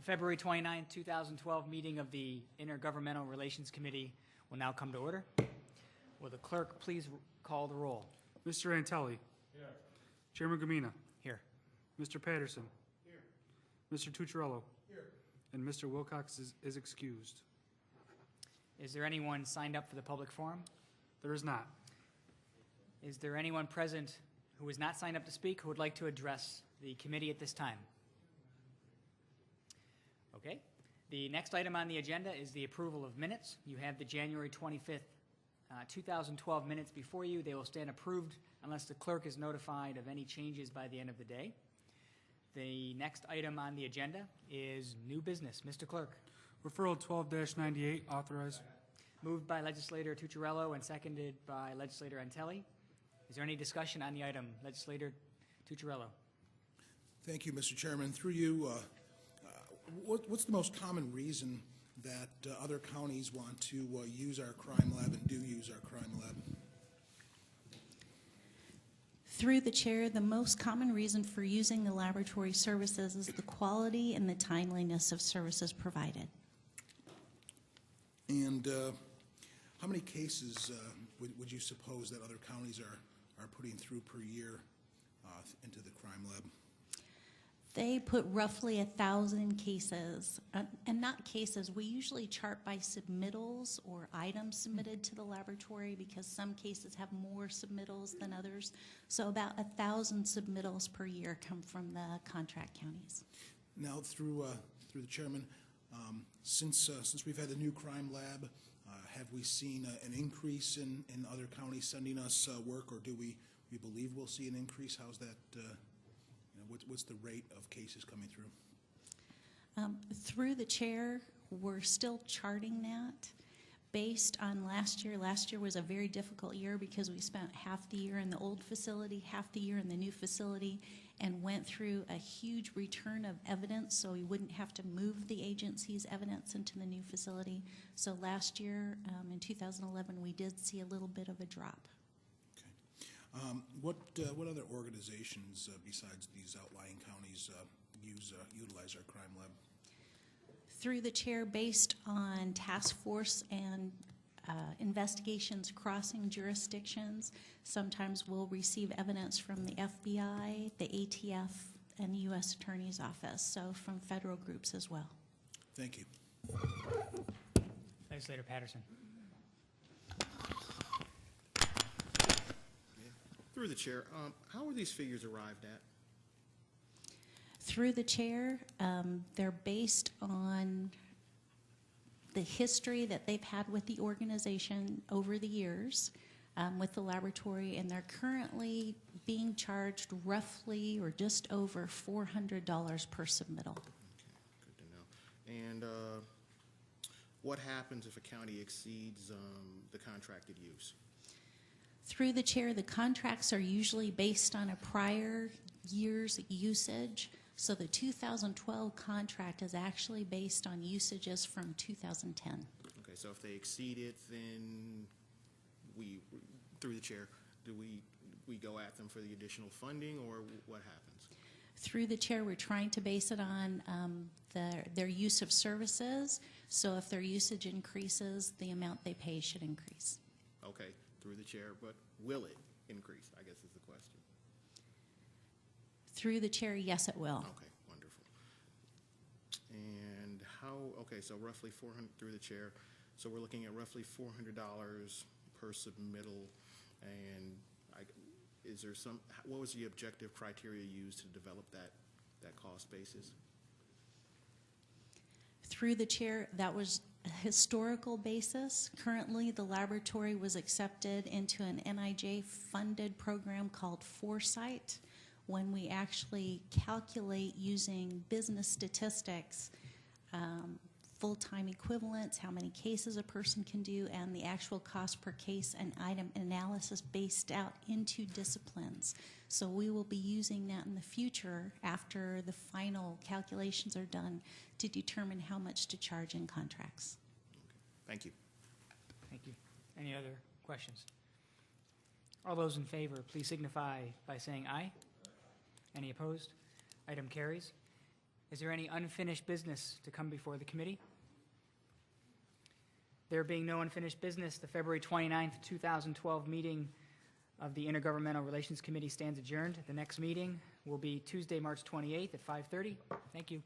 February 29, 2012 meeting of the Intergovernmental Relations Committee will now come to order. Will the clerk please call the roll? Mr. Antelli. Here. Chairman Gamina. Here. Mr. Patterson. Here. Mr. Tucciarello. Here. And Mr. Wilcox is excused. Is there anyone signed up for the public forum? There is not. Is there anyone present who is not signed up to speak who would like to address the committee at this time? Okay. The next item on the agenda is the approval of minutes. You have the January 25th, 2012 minutes before you. They will stand approved unless the clerk is notified of any changes by the end of the day. The next item on the agenda is new business. Mr. Clerk. Referral 12-98, authorized. Moved by Legislator Tucciarello and seconded by Legislator Antelli. Is there any discussion on the item? Legislator Tucciarello. Thank you, Mr. Chairman. Through you, what's the most common reason that other counties want to use our crime lab and do use our crime lab? Through the chair, the most common reason for using the laboratory services is the quality and the timeliness of services provided. And how many cases would you suppose that other counties are putting through per year into the crime lab? They put roughly 1,000 cases, and not cases. We usually chart by submittals or items submitted to the laboratory because some cases have more submittals than others. So about 1,000 submittals per year come from the contract counties. Now, through the chairman, since we've had the new crime lab, have we seen an increase in other counties sending us work, or do we believe we'll see an increase? How's that? What's the rate of cases coming through? Through the chair, we're still charting that based on last year. Last year was a very difficult year because we spent half the year in the old facility, half the year in the new facility, and went through a huge return of evidence so we wouldn't have to move the agency's evidence into the new facility. So last year, in 2011, we did see a little bit of a drop. What other organizations besides these outlying counties utilize our crime lab? Through the chair, based on task force and investigations crossing jurisdictions, sometimes we'll receive evidence from the FBI, the ATF, and the U.S. Attorney's Office, so from federal groups as well. Thank you. Legislator Patterson. Through the chair, how are these figures arrived at? Through the chair, they're based on the history that they've had with the organization over the years with the laboratory, and they're currently being charged roughly or just over $400 per submittal. Okay, good to know. And what happens if a county exceeds the contracted use? Through the chair, the contracts are usually based on a prior year's usage. So the 2012 contract is actually based on usages from 2010. Okay, so if they exceed it, then we, through the chair, do we go at them for the additional funding, or what happens? Through the chair, we're trying to base it on their use of services. So if their usage increases, the amount they pay should increase. Okay, through the chair, but will it increase, I guess is the question. Through the chair, yes, it will. Okay, wonderful. And how, okay, so roughly 400 through the chair. So we're looking at roughly $400 per submittal. And is there some, what was the objective criteria used to develop that cost basis? Through the chair, that was a historical basis. Currently, the laboratory was accepted into an NIJ-funded program called Foresight. When we actually calculate using business statistics, full-time equivalents, how many cases a person can do, and the actual cost per case and item analysis based out into disciplines. So we will be using that in the future after the final calculations are done to determine how much to charge in contracts. Okay. Thank you. Thank you. Any other questions? All those in favor, please signify by saying aye. Any opposed? Item carries. Is there any unfinished business to come before the committee? There being no unfinished business, the February 29th, 2012 meeting of the Intergovernmental Relations Committee stands adjourned. The next meeting will be Tuesday, March 28th at 5:30. Thank you.